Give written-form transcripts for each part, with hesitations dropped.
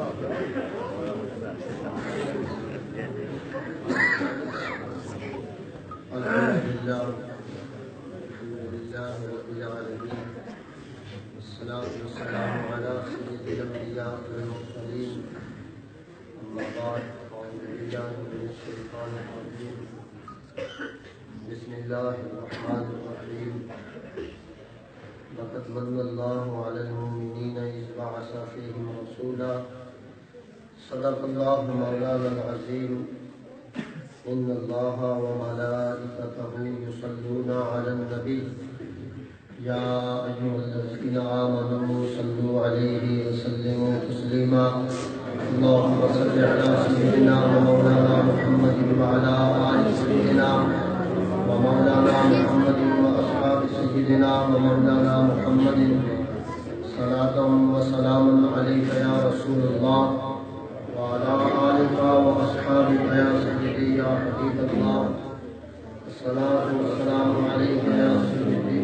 لله رب العالمين والصلاة والسلام على سيد الأنبياء والمرسلين أما بعد أعوذ بالله من الشيطان الرجيم بسم الله الرحمن الرحيم لقد من الله على المؤمنين إذ بعث فيهم رسولا صدق الله مولانا العظيم إن الله وملائكته يصلون على النبي يا أيها الذين آمنوا صلوا عليه وسلموا تسليما اللهم صل على سيدنا ومولانا محمد وعلى آل سيدنا ومولانا محمد وأصحاب سيدنا ومولانا محمد صلاة وسلام عليك يا رسول الله وعلى آلك وأصحابك يا سيدي يا حبيب الله الصلاة والسلام عليك يا سيدي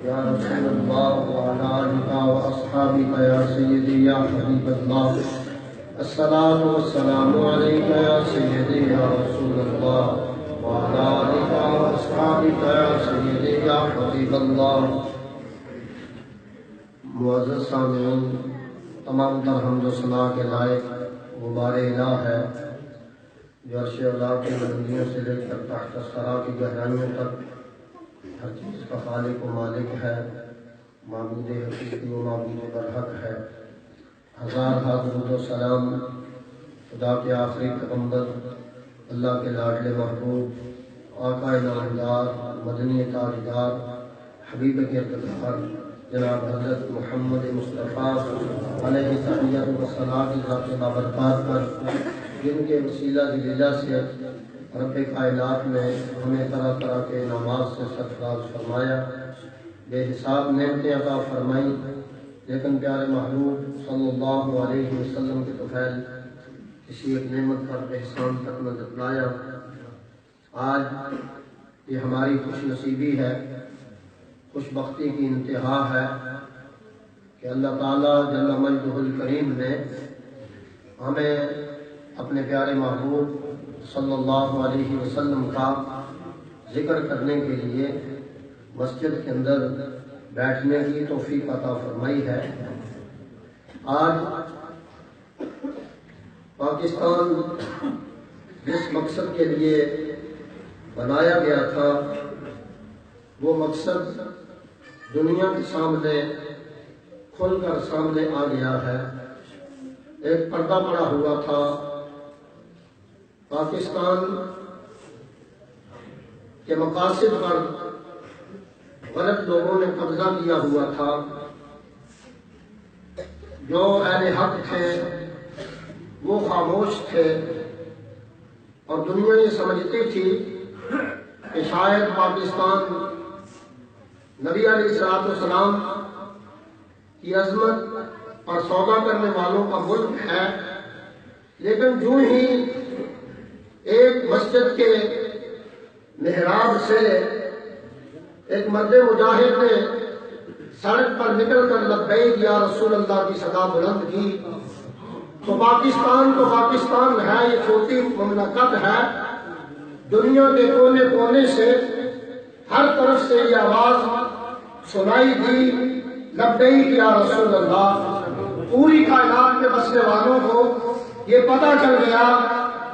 يا رسول الله وعلى آلك وأصحابك يا سيدي يا حبيب الله الصلاة والسلام عليك يا سيدي يا رسول الله وعلى آلك وأصحابك يا سيدي يا حبيب الله معزز سامعین، تمام تر حمد و ثنا کے لائق وہ بار الہ ہے جو عرش اولا کے بلندیوں سے لے کر تحت ثری کی گہرائیوں تک ہر چیز کا خالق و مالک ہے، معبود حقیقی و معبود برحق ہے۔ ہزار درود و سلام خدا کے آخری پیغمبر، اللہ کے لاڈلے محبوب، آقا نامدار، مدنی تاجدار، حبیب کردگار جناب حضرت محمد مصطفیٰ علیہ تحیت و صلاۃ ذات بابرکات پر، جن کے وسیلہ دلیلہ سے رب کائنات نے ہمیں طرح طرح کے انعامات سے سرفراز فرمایا، بے حساب نعمتیں عطا فرمائیں، لیکن پیارے محبوب صلی اللہ علیہ وسلم کے طفیل کسی ایک نعمت پر احسان تک نہ جتلایا۔ آج یہ ہماری خوش نصیبی ہے، خوش بختی کی انتہا ہے کہ اللہ تعالیٰ جل مجدہ الکریم نے ہمیں اپنے پیارے محبوب صلی اللہ علیہ وسلم کا ذکر کرنے کے لیے مسجد کے اندر بیٹھنے کی توفیق عطا فرمائی ہے۔ آج پاکستان جس مقصد کے لیے بنایا گیا تھا، وہ مقصد دنیا کے سامنے کھل کر سامنے آ گیا ہے۔ ایک پردہ پڑا ہوا تھا، پاکستان کے مقاصد پر غلط لوگوں نے قبضہ کیا ہوا تھا۔ جو اہل حق تھے وہ خاموش تھے، اور دنیا یہ سمجھتی تھی کہ شاید پاکستان نبی علیہ السلام کی عظمت اور سودا کرنے والوں کا ملک ہے، لیکن جو ہی ایک مسجد کے محراب سے ایک مرد مجاہد نے سڑک پر نکل کر لبیک یا رسول اللہ کی صدا بلند کی، تو پاکستان ہے، یہ چھوٹی مملکت ہے، دنیا کے کونے کونے سے ہر طرف سے یہ آواز سنائی دی، لبیک یا رسول اللہ۔ پوری کائنات میں بسنے والوں کو یہ پتہ چل گیا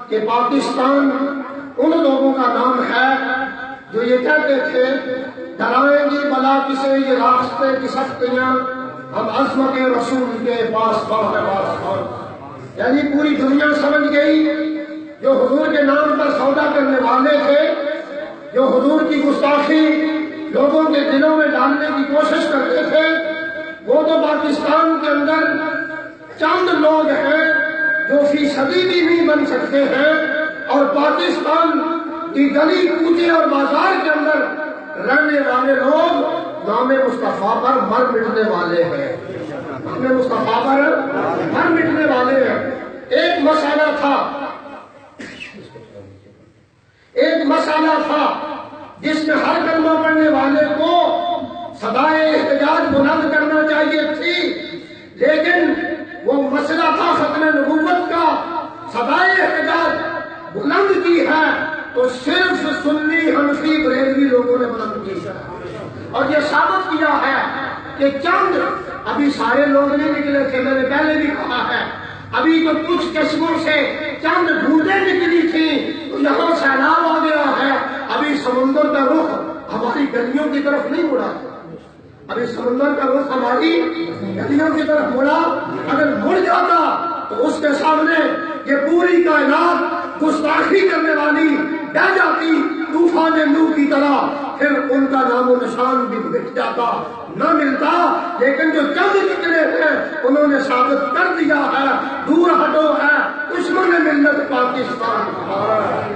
کہ پاکستان ان لوگوں کا نام ہے جو یہ کہتے تھے ڈرائیں گی بلا کسے یہ راستے کی سختیاں، ہم عظمت رسول کے پاس یعنی پوری دنیا سمجھ گئی جو حضور کے نام پر سودا کرنے والے تھے، جو حضور کی گستاخی لوگوں کے دلوں میں ڈالنے کی کوشش کرتے تھے، وہ تو پاکستان کے اندر چند لوگ ہیں جو فیصدی بھی نہیں بن سکتے ہیں، اور پاکستان کی گلی کوچے اور بازار کے اندر رہنے والے لوگ نام مصطفیٰ پر مر مٹنے والے ہیں، نام مصطفیٰ پر مر مٹنے والے ہیں۔ ایک مسئلہ تھا جس میں ہر کلمہ پڑھنے والے کو صدائے احتجاج بلند کرنا چاہیے تھی، لیکن وہ مسئلہ تھا لوگوں نے بلند کی اور یہ ثابت کیا ہے کہ چند ابھی سارے لوگ نہیں نکلے تھے، میں نے پہلے بھی کہا ہے، ابھی تو کچھ قسموں سے چند بوندیں نکلی تھیں تو یہاں سیلاب آ گیا ہے۔ ابھی سمندر کا رخ ہماری گلیوں کی طرف نہیں مڑا، ابھی سمندر کا رخ ہماری گلیوں کی طرف مڑا، اگر مڑ جاتا تو اس کے سامنے یہ پوری کائنات گستاخی کرنے والی بہ جاتی طوفان نوح کی طرح، پھر ان کا نام و نشان بھی مٹ جاتا، نہ ملتا۔ لیکن جو چند نکلے ہیں انہوں نے ثابت کر دیا ہے دور ہٹو ہے دشمن ملت پاکستان ہمارا ہے،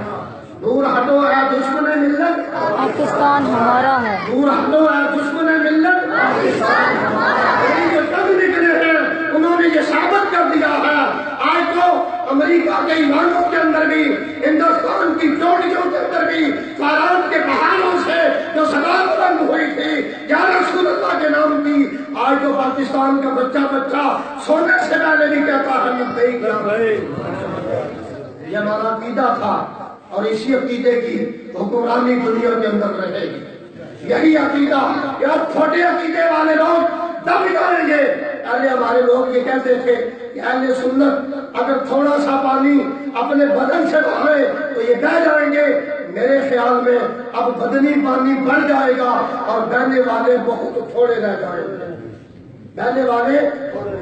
دور ہٹو ہے دشمن ملت پاکستان ہمارا ہے، دور ہٹو ہے دشمن ملت پاکستان ہمارا ہے۔ جو چند نکلے ہیں انہوں نے یہ ثابت کر دیا ہے۔ آج تو امریکہ کے ایوانوں کے اندر بھی، ہندوستان کی چوٹیوں کے اندر بھی، فارات کے پہاڑوں سے جو صدا بلند ہوئی تھی یا رسول اللہ کے نام کی، آج تو پاکستان کا بچہ سونے سے پہلے بھی کہتا ہے لبیک یا رب۔ یہ ہمارا عقیدہ تھا اور اسی عقیدے کی حکمرانی دنیا کے اندر رہے گی۔ یہی عقیدہ یا چھوٹے عقیدے والے لوگ دب جائیں گے۔ پہلے ہمارے لوگ یہ کہتے تھے کہ اہل سنت اگر تھوڑا سا پانی اپنے بدن سے بہائے تو یہ بہہ جائیں گے۔ میرے خیال میں اب بدنی پانی بڑھ جائے گا اور بہنے والے بہت تھوڑے رہ جائیں گے۔ بہنے والے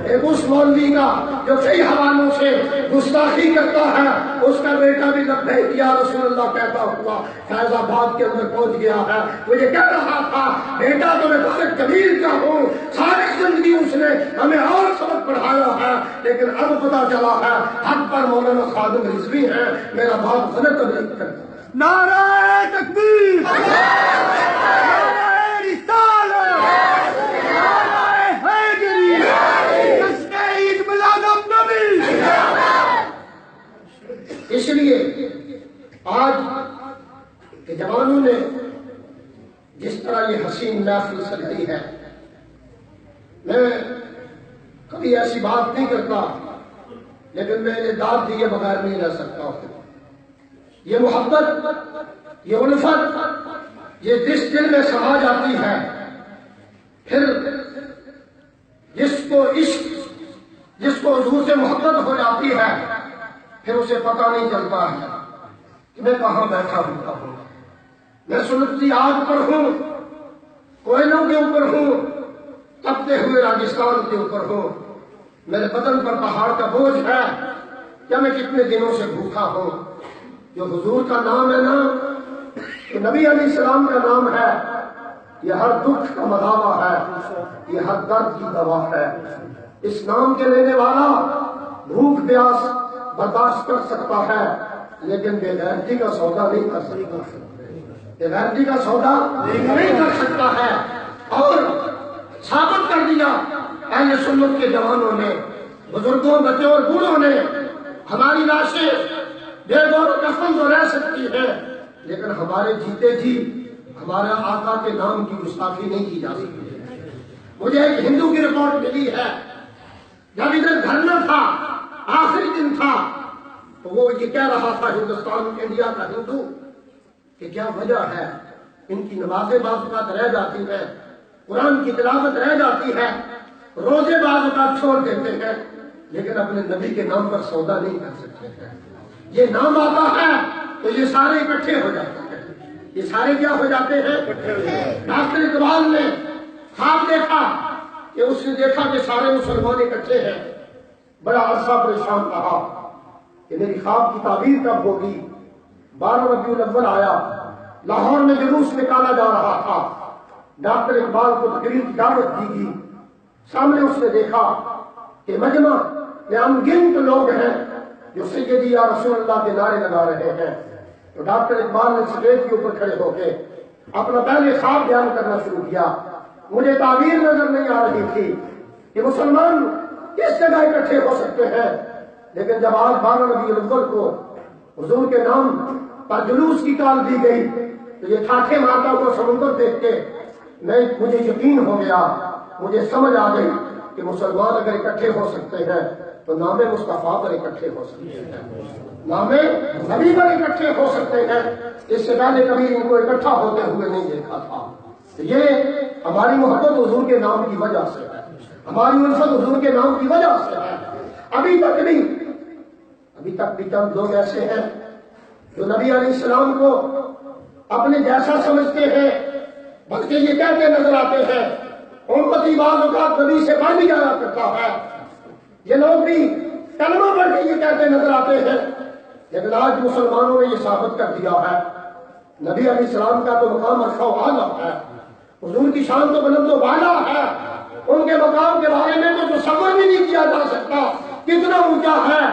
ایک اس مولوی کا جو کئی حوالوں سے گستاخی کرتا ہے، اس کا بیٹا بھی لبیک یا رسول اللہ کہتا ہوا فیض آباد کے اندر پہنچ گیا ہے۔ مجھے کہہ رہا تھا بیٹا تو میں طارق جمیل کا ہوں، ساری زندگی اس نے ہمیں اور سبق پڑھایا ہے، لیکن اب پتا چلا ہے حق پر مولانا خادم رضوی ہے، میرا باپ غلط تبلیغ کرتا ہے۔ نعرہ تکبیر، نعرہ رسالت، نعرہ حیدری، جشن عید میلاد النبی۔ اس لیے آج کے جوانوں نے جس طرح یہ حسین محفل سجائی ہے، میں کبھی ایسی بات نہیں کرتا لیکن میں انہیں داد دیے بغیر نہیں رہ سکتا ہوں۔ یہ محبت، یہ الفت، یہ جس دل میں سما جاتی ہے، پھر جس کو عشق، جس کو حضور سے محبت ہو جاتی ہے، پھر اسے پتہ نہیں چلتا ہے کہ میں کہاں بیٹھا ہوتا ہوں۔ میں سنتی آگ پر ہوں، کوئلوں کے اوپر ہوں، تپتے ہوئے راجستھان کے اوپر ہوں، میرے بدن پر پہاڑ کا بوجھ ہے، کیا میں کتنے دنوں سے بھوکا ہوں۔ جو حضور کا نام ہے نا، تو نبی علیہ السلام کا نام ہے، یہ ہر دکھ کا مداوا ہے، یہ ہر درد کی دوا ہے۔ اس نام کے لینے والا بھوک پیاس برداشت کر سکتا ہے لیکن بے غیرتی کا سودا نہیں کر سکتا، بے غیرتی کا سودا نہیں کر سکتا ہے۔ اور ثابت کر دیا اہل سنت کے جوانوں نے، بزرگوں، بچوں اور بوڑھوں نے، ہماری لاشیں بے گور و کفن تو رہ سکتی ہے لیکن ہمارے جیتے جی ہمارے آقا کے نام کی گستاخی نہیں کی جا سکتی۔ مجھے ایک ہندو کی رپورٹ ملی ہے، جب ادھر دھرنا تھا، آخری دن تھا، تو وہ یہ کہہ رہا تھا ہندوستان انڈیا کا ہندو کہ کیا وجہ ہے ان کی نمازیں بعض اوقات رہ جاتی ہیں، قرآن کی تلاوت رہ جاتی ہے، روزے بعض اوقات چھوڑ دیتے ہیں لیکن اپنے نبی کے نام پر سودا نہیں کر سکتے ہیں۔ یہ نام آتا ہے تو یہ سارے اکٹھے ہو جاتے ہیں، یہ سارے کیا ہو جاتے ہیں؟ ڈاکٹر اقبال نے خواب دیکھا کہ اس نے دیکھا کہ سارے مسلمان اکٹھے ہیں، بڑا عرصہ پریشان رہا کہ میری خواب کی تعبیر کب ہوگی۔ 12 ربیع الاول آیا، لاہور میں جلوس نکالا جا رہا تھا، ڈاکٹر اقبال کو تقریر کی دعوت دی گئی، سامنے اس نے دیکھا کہ مجمع میں انگنت لوگ ہیں جو سیدی یا رسول اللہ کے نعرے لگا رہے ہیں۔ تو ڈاکٹر اقبال نے اسٹیج کے اوپر کھڑے ہو کے اپنا پہلے خواب بیان کرنا شروع کیا۔ مجھے تعبیر نظر نہیں آ رہی تھی کہ مسلمان کس جگہ اکٹھے ہو سکتے ہیں، لیکن جب آج 12 ربیع الاول کو حضور کے نام پر جلوس کی کال دی گئی تو یہ ٹھاٹھے مارتا ہوا سمندر دیکھ کے مجھے یقین ہو گیا، مجھے سمجھ آ گئی کہ مسلمان اگر اکٹھے ہو سکتے ہیں تو نام مصطفیٰ پر اکٹھے ہو سکتے ہیں، نام نبی پر اکٹھے ہو سکتے ہیں۔ اس سے پہلے کبھی ان کو اکٹھا ہوتے ہوئے نہیں دیکھا تھا۔ یہ ہماری محبت حضور کے نام کی وجہ سے ہے، ہماری الفت حضور کے نام کی وجہ سے ہے۔ ابھی تک بھی چند لوگ ایسے ہیں جو نبی علیہ السلام کو اپنے جیسا سمجھتے ہیں، بلکہ یہ کہتے نظر آتے ہیں امتی بعض اوقات نبی سے بن جایا کرتا ہے۔ یہ لوگ بھی کلمہ پڑھ کے یہ کہتے نظر آتے ہیں، لیکن آج مسلمانوں نے یہ ثابت کر دیا ہے نبی علیہ السلام کا تو مقام عرش و اعلیٰ ہے، حضور کی شان تو بلند و بالا ہے، ان کے مقام کے بارے میں تو تصور بھی نہیں کیا جا سکتا کتنا اونچا ہے۔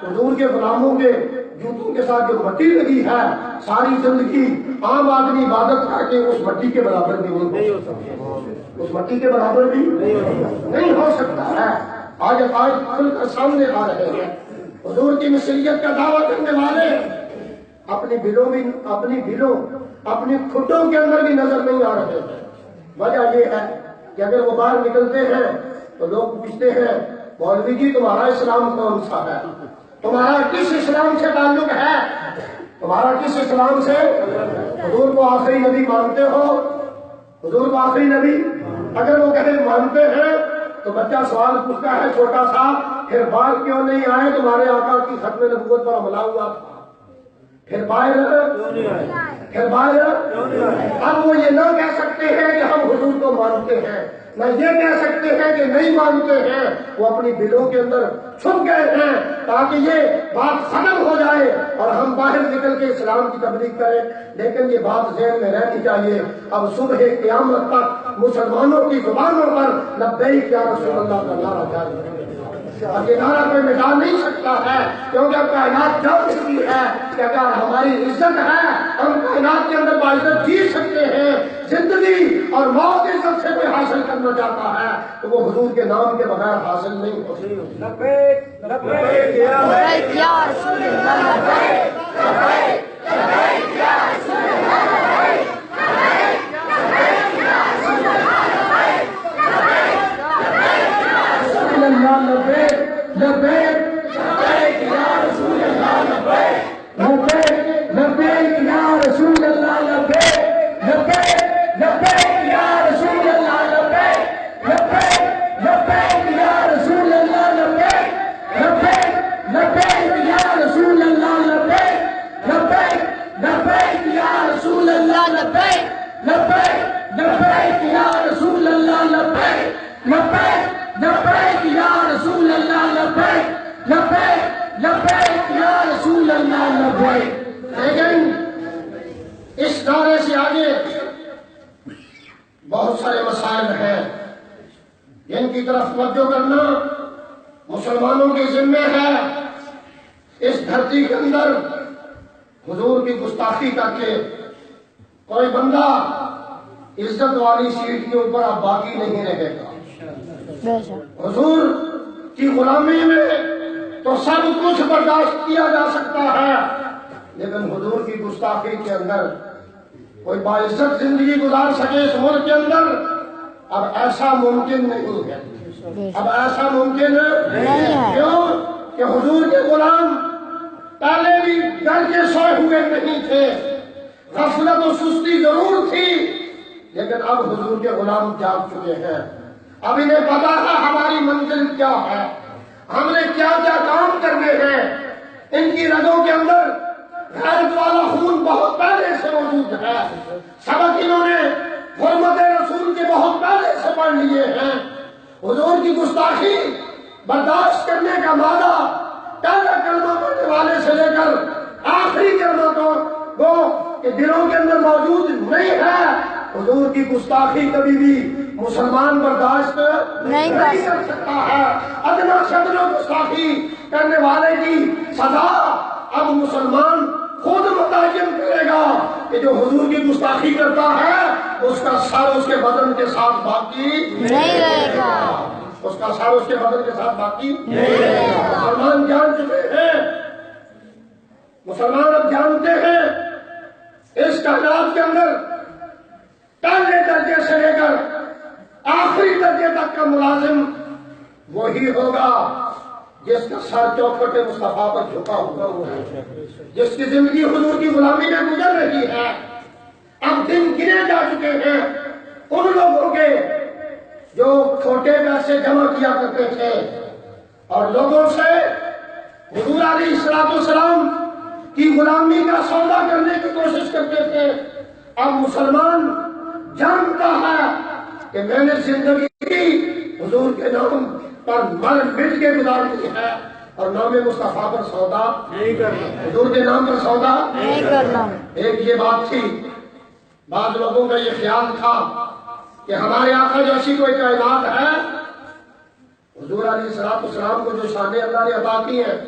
حضور کے غلاموں کے جوتوں کے ساتھ جو مٹی لگی ہے، ساری زندگی عام آدمی عبادت کر کے اس مٹی کے برابر بھی نہیں ہو سکتا، اس مٹی کے برابر بھی نہیں ہو سکتا ہے۔ آج عقائد کھل کر سامنے آ رہے ہیں، حضور کی مصریت کا دعویٰ کرنے والے اپنی کھٹوں کے اندر بھی نظر نہیں آ رہے ہیں۔ وجہ یہ ہے کہ اگر وہ باہر نکلتے ہیں تو لوگ پوچھتے ہیں مولوی جی تمہارا اسلام کون سا ہے، تمہارا کس اسلام سے تعلق ہے، تمہارا کس اسلام سے؟ حضور کو آخری نبی مانتے ہو؟ حضور کو آخری نبی اگر وہ کہے مانتے ہیں تو بچہ سوال پوچھتا ہے چھوٹا سا، پھر باہر کیوں نہیں آئے؟ تمہارے آقا کی ختم نبوت پر حملہ ہوا تھا، پھر باہر اب وہ یہ نہ کہہ سکتے ہیں کہ ہم حضور کو مانتے ہیں، نہ یہ کہہ سکتے ہیں کہ نہیں مانتے ہیں، وہ اپنی دلوں کے اندر چھپ گئے ہیں تاکہ یہ بات ختم ہو جائے اور ہم باہر نکل کے اسلام کی تبلیغ کریں۔ لیکن یہ بات ذہن میں رہنی چاہیے، اب صبح قیامت تک مسلمانوں کی زبانوں پر لبیک یا رسول اللہ کا نعرہ جاری ہے، اور یہ نعرہ کوئی مٹا نہیں سکتا ہے، کیونکہ کائنات جان چکی ہے کہ اگر ہماری عزت ہے ہم کائنات کے اندر باعزت جی سکتے ہیں۔ زندگی اور موت عزت سے کوئی حاصل کرنا چاہتا ہے تو وہ حضور کے نام کے بغیر حاصل نہیں ہو سکتا۔ لبیک یا رسول اللہ، لبیک لبیک یا رسول اللہ، لبیک لبیک یا رسول اللہ، لبیک لبیک یا رسول اللہ، لبیک لبیک یا رسول اللہ، لبیک لبیک یا رسول اللہ، لبیک لبیک یا رسول اللہ، لبیک لبیک یا رسول اللہ، لبیک لبیک یا رسول اللہ، لبیک لبیک یا رسول اللہ، لبیک لبیک یا رسول اللہ، لبیک لبیک یا رسول اللہ، لبیک۔ لیکن اس نعرے سے آگے بہت سارے مسائل ہیں جن کی طرف توجہ کرنا مسلمانوں کے ذمہ ہے۔ اس دھرتی کے اندر حضور کی گستاخی کر کے کوئی بندہ عزت والی سیٹ کے اوپر اب باقی نہیں رہے گا۔ حضور کی غلامی میں تو سب کچھ برداشت کیا جا سکتا ہے، لیکن حضور کی گستاخی کے اندر کوئی باعزت زندگی گزار سکے اس ملک کے اندر اب ایسا ممکن نہیں ہے، اب ایسا ممکن نہیں ہے۔ کیوں کہ حضور کے غلام پہلے بھی ڈر کے سوئے ہوئے نہیں تھے، غفلت و سستی ضرور تھی، لیکن اب حضور کے غلام جاگ چکے ہیں۔ اب انہیں پتا ہے ہماری منزل کیا ہے، ہم نے کیا کیا کام کرنے ہیں۔ ان کی رگوں کے اندر غیرت والا خون بہت پہلے سے موجود ہے، سبق انہوں نے حرمت رسول کے بہت پہلے سے پڑھ لیے ہیں۔ حضور کی گستاخی برداشت کرنے کا مادہ پہلا کلمہ پڑھنے والے سے لے کر آخری کلمہ تو وہ کہ دلوں کے اندر موجود نہیں ہے۔ حضور کی گستاخی کبھی بھی مسلمان برداشت نہیں کر سکتا ہے۔ ادنا شدنا گستاخی کرنے والے کی سزا اب مسلمان خود متعین کرے گا کہ جو حضور کی گستاخی کرتا ہے اس کا سر اس کے بدن کے ساتھ باقی نہیں رہے گا، اس کا سر اس کے بدن کے ساتھ باقی نہیں رہے گا۔ مسلمان جان چکے ہیں، مسلمان اب جانتے ہیں اس کائنات کے اندر پہلے درجے سے لے کر آخری درجے تک کا ملازم وہی ہوگا جس کا سر چوکھٹ مصطفیٰ پر جھکا ہوا ہے، جس کی زندگی حضور کی غلامی میں گزر رہی ہے۔ اب دن گنے جا چکے ہیں ان لوگوں کے جو چھوٹے پیسے جمع کیا کرتے تھے اور لوگوں سے حضور علیہ السلام کی غلامی کا سودا کرنے کی کوشش کرتے تھے۔ اب مسلمان جانتا ہے کہ میں نے زندگی حضور کے نام پر مر مٹ کے گزارنی ہے اور نام مصطفیٰ پر سودا نہیں کرنا، حضور کے نام پر سودا نہیں کرنا۔ ایک یہ بات تھی، بعض لوگوں کا یہ خیال تھا کہ ہمارے آقا جیسی کوئی کائنات ہے، حضور علیہ السلام کو جو شان اللہ نے عطا کی ہے۔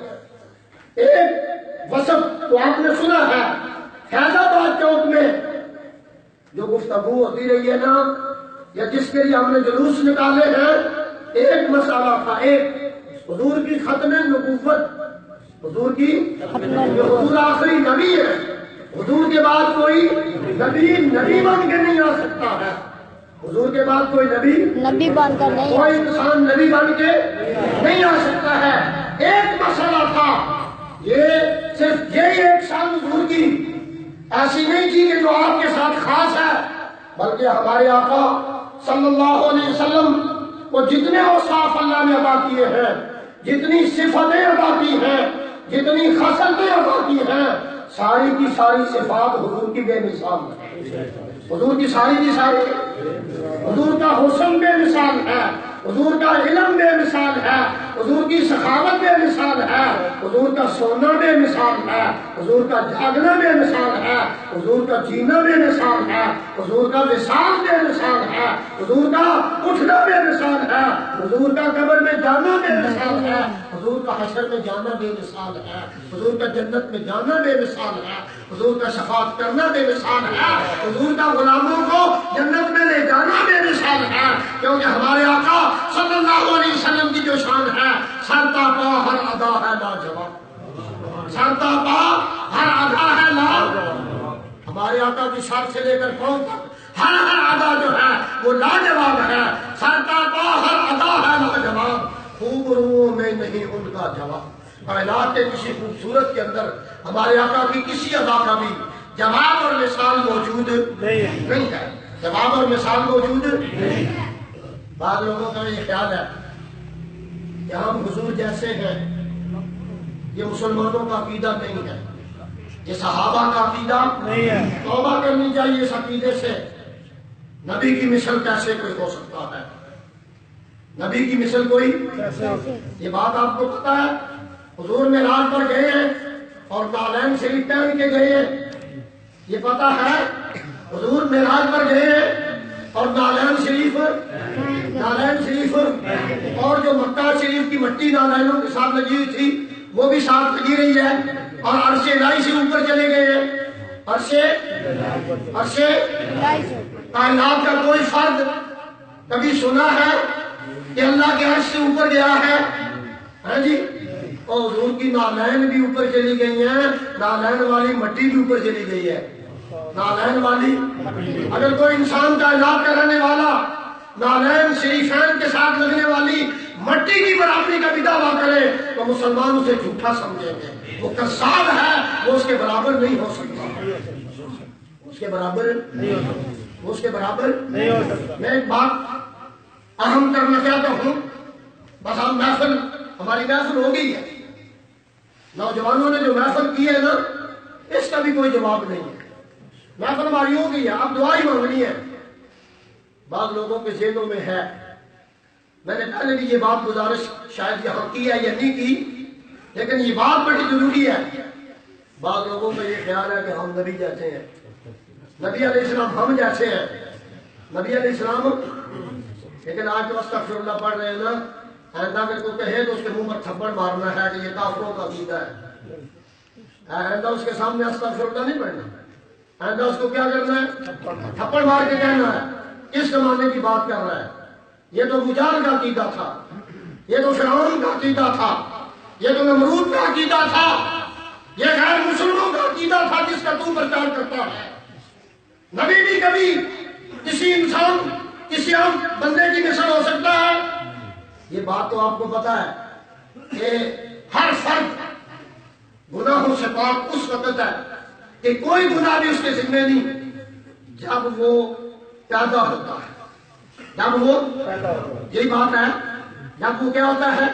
ایک وصف تو آپ نے سنا ہے، فیض آباد چوک میں جو گفتگو ہوتی رہی ہے نا، یا جس کے لیے ہم نے جلوس نکالے ہیں، ایک مسئلہ تھا، ایک حضور کی ختم نبوت، حضور کی حضور آخری نبی ہے، حضور کے بعد کوئی نبی بن کے نہیں آ سکتا ہے، حضور کے بعد کوئی نبی بن کر نہیں، کوئی انسان نبی بن کے نہیں آ سکتا ہے۔ ایک مسئلہ تھا، یہ صرف یہی ایک شان حضور کی ایسی نہیں تھی کہ جو آپ کے ساتھ خاص ہے، بلکہ ہمارے آقا صلی اللہ علیہ وسلم کو جتنے اوصاف اللہ نے عطا کیے ہیں، جتنی صفتیں عطا کی ہیں، جتنی خصلتیں عطا کی ہیں، ساری کی ساری صفات حضور کی بے مثال ہے، حضور کی ساری حضور کا حسن بے مثال ہے، حضور کا علم بے مثال ہے، حضور کی سخاوت بے مثال ہے، حضور کا سونا بے مثال ہے، حضور کا جاگنا بے مثال ہے، حضور کا جینا بے مثال ہے، حضور کا وصال بے مثال ہے، حضور کا اٹھنا بے مثال ہے، حضور کا قبر میں جانا بے مثال ہے، حضور کا حشر میں جانا بے مثال ہے، حضور کا جنت میں جانا بے مثال ہے، حضور کا شفاعت کرنا بے مثال ہے، حضور کا غلاموں کو جنت میں لے جانا بے مثال ہے، کیونکہ ہمارے آقا صلی اللہ علیہ وسلم کی جو شان ہے، سرتا پا ہر ادا ہے لاجواب، سرتا پا ہر ادا ہے لاجواب، ہمارے آقا کی سر سے لے کر پاؤں تک ہر ادا جو ہے وہ لاجواب ہے، سرتا پا ہر ادا ہے لاجواب، خوبروؤں میں نہیں ان کا جواب۔ کائنات کے کسی خوبصورت کے اندر ہمارے آقا کی کسی ادا کا بھی جواب اور مثال موجود نہیں ہے، جواب اور مثال موجود نہیں ہے۔ بعض لوگوں کا یہ خیال ہے کہ ہم حضور جیسے ہیں، یہ مسلمانوں کا عقیدہ نہیں ہے، یہ صحابہ کا عقیدہ نہیں ہے، توبہ کرنی چاہیے اس عقیدے سے۔ نبی کی مثل کیسے کوئی ہو سکتا ہے؟ نبی کی مثل کوئی کیسے؟ یہ بات آپ کو پتا ہے، حضور معراج پر گئے ہیں اور نعلین شریف پہن کے گئے ہیں، یہ پتا ہے حضور معراج پر گئے ہیں اور نعلین شریف اور جو مکہ شریف کی مٹی نعلینوں کے ساتھ لگی ہوئی تھی وہ بھی ساتھ لگی رہی ہے، اور عرش الہی سے اوپر چلے گئے ہیں۔ عرش کائنات کا کوئی فرد کبھی سنا ہے کہ اللہ کے عرش سے اوپر گیا ہے؟ ہاں جی، اور حضور کی نعلین بھی اوپر چلی گئی ہیں، نعلین والی مٹی بھی اوپر چلی گئی ہے، نعلین والی۔ اگر کوئی انسان کائنات کا رہنے والا نعلین شریفین کے ساتھ لگنے والی مٹی کی برابری کا بھی دعویٰ کرے تو مسلمان اسے جھوٹا سمجھیں گے، وہ کذاب ہے، وہ اس کے برابر نہیں ہو سکتا، اس کے برابر نہیں ہو سکتا، وہ اس کے برابر نہیں ہو سکتا۔ میں ایک بات اہم کرنا چاہتا ہوں، بس ہم محفل، ہماری محفل ہو گئی ہے، نوجوانوں نے جو محفل کی ہے نا، اس کا بھی کوئی جواب نہیں ہے، محفل ہماری ہو گئی ہے، اب دعا ہی مانگنی ہے۔ بعض لوگوں کے ذہنوں میں ہے، میں نے پہلے بھی یہ بات گزارش شاید یہاں کی ہے یا نہیں کی، لیکن یہ بات بڑی ضروری ہے۔ بعض لوگوں کا یہ خیال ہے کہ ہم نبی جیسے ہیں، نبی علیہ السلام ہم جیسے ہیں، نبی علیہ السلام، لیکن آج جو استغفر اللہ پڑھ رہے ہیں نا، آئندہ اگر کوئی کہے تو اس کے منہ پر تھپڑ مارنا ہے کہ یہ کافروں کا عقیدہ ہے، آئندہ اس کے سامنے استغفر اللہ نہیں پڑھنا، آئندہ اس کو کیا کرنا ہے؟ تھپڑ مار کے کہنا ہے کس زمانے کی بات کر رہا ہے، یہ تو مجاہد کا عقیدہ تھا، یہ تو فرعون کا عقیدہ تھا، یہ تو نمرود کا عقیدہ تھا، یہ غیر مسلموں کا عقیدہ تھا جس کا تو پرچار کرتا ہے۔ نبی بھی کبھی کسی انسان، کسی عام بندے کی مثل ہو سکتا ہے، یہ بات تو آپ کو پتا ہے، کہ ہر فرد گناہوں سے پاک اس وقت ہے کہ کوئی گناہ بھی اس کے ذمہ نہیں جب وہ پیدا ہوتا ہے، جب وہ یہی بات ہے، جب وہ کیا ہوتا ہے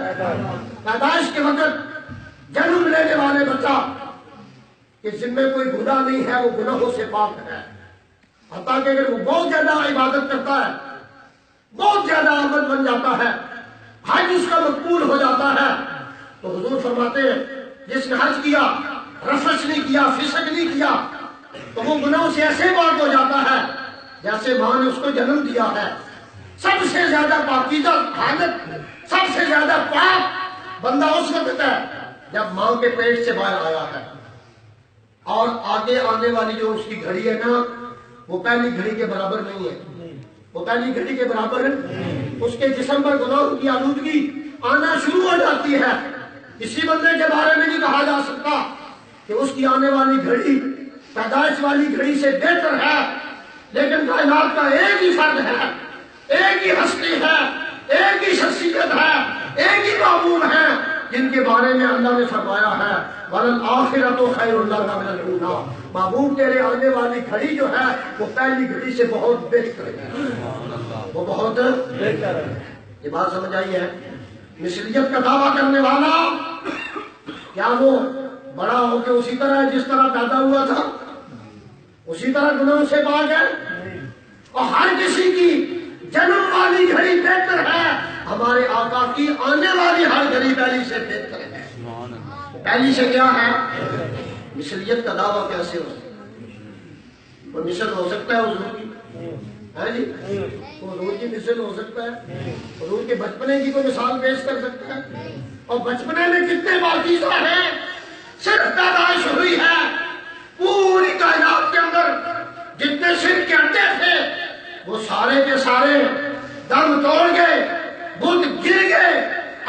پیدائش کے وقت جنم لینے والے بچہ کہ ذمہ کوئی گناہ نہیں ہے، وہ گناہوں سے پاک ہے۔ حتیٰ کہ اگر وہ بہت زیادہ عبادت کرتا ہے، بہت زیادہ عمل بن جاتا ہے، حج اس کا مقبول ہو جاتا ہے، تو حضور فرماتے ہیں جس نے حج کیا، رفث نہیں کیا، فسق نہیں کیا، تو وہ گناہوں سے ایسے پاک ہو جاتا ہے جیسے ماں نے اس کو جنم دیا ہے۔ سب سے زیادہ پاکیزہ حالت، سب سے زیادہ پاک بندہ اس وقت ہے جب ماں کے پیٹ سے باہر آیا ہے، اور آگے آنے والی جو اس کی گھڑی ہے نا، وہ پہلی گھڑی کے برابر نہیں ہے، وہ پہلی گھڑی کے برابر ہے۔ اس کے جسم پر گناہوں کی آلودگی آنا شروع ہو جاتی ہے۔ اسی بندے کے بارے میں نہیں کہا جا سکتا کہ اس کی آنے والی گھڑی پیدائش والی گھڑی سے بہتر ہے، لیکن کائنات کا ایک ہی فرد ہے، ایک ہی ہستی ہے، ایک ہی شخصیت ہے، ایک ہی معبود ہے جن کے بارے میں اللہ نے فرمایا ہے وَلَلْآخِرَةُ خَيْرٌ لَكَ مِنَ الْأُولَىٰ، محبوب تیرے آنے والی گھڑی جو ہے وہ پہلی گھڑی سے بہت بہتر ہے، وہ بہت بہتر ہے۔ یہ بات سمجھ آئی ہے؟ مثلیت کا دعویٰ کرنے والا کیا وہ بڑا ہو کے اسی طرح جس طرح پیدا ہوا تھا اسی طرح گناہوں سے پاک ہے؟ اور ہر کسی کی جنم والی گھڑی بہتر ہے، ہمارے آقا کی آنے والی ہر گھڑی پہلی سے بہتر ہے۔ پہلی سے کیا ہے؟ مثلیت کا دعویٰ کیسے ہو سکتا ہے؟ کوئی مثل ہو سکتا ہے حضور کی؟ ہے جی؟ حضور کی مثل ہو سکتا ہے؟ حضور کے بچپنے کی کوئی مثال پیش کر سکتا ہے؟ اور بچپنے میں کتنے پاکیزہ ہیں، صرف پیدائش ہوئی ہے، پوری کائنات کے اندر جتنے شرک کے اڈے تھے وہ سارے کے سارے دم توڑ گئے، بت گر گئے،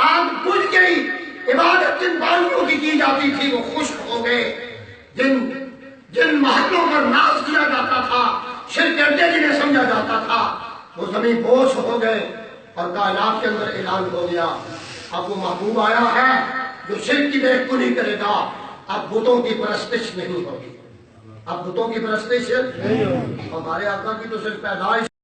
آگ بجھ گئی، عبادت جن بالیوں کی جاتی تھی وہ خشک ہو گئے، جن محلوں پر ناز کیا جاتا تھا، شرک اڈے جنہیں سمجھا جاتا تھا، وہ زمین بوس ہو گئے اور کائنات کے اندر اعلان ہو گیا اب وہ محبوب آیا ہے جو شرک کی دیکھ کو نہیں کرے گا، اب بتوں کی پرستش نہیں ہوگی، اب بتوں کی پرستش نہیں ہوگی۔ ہمارے آقا کی تو صرف پیدائش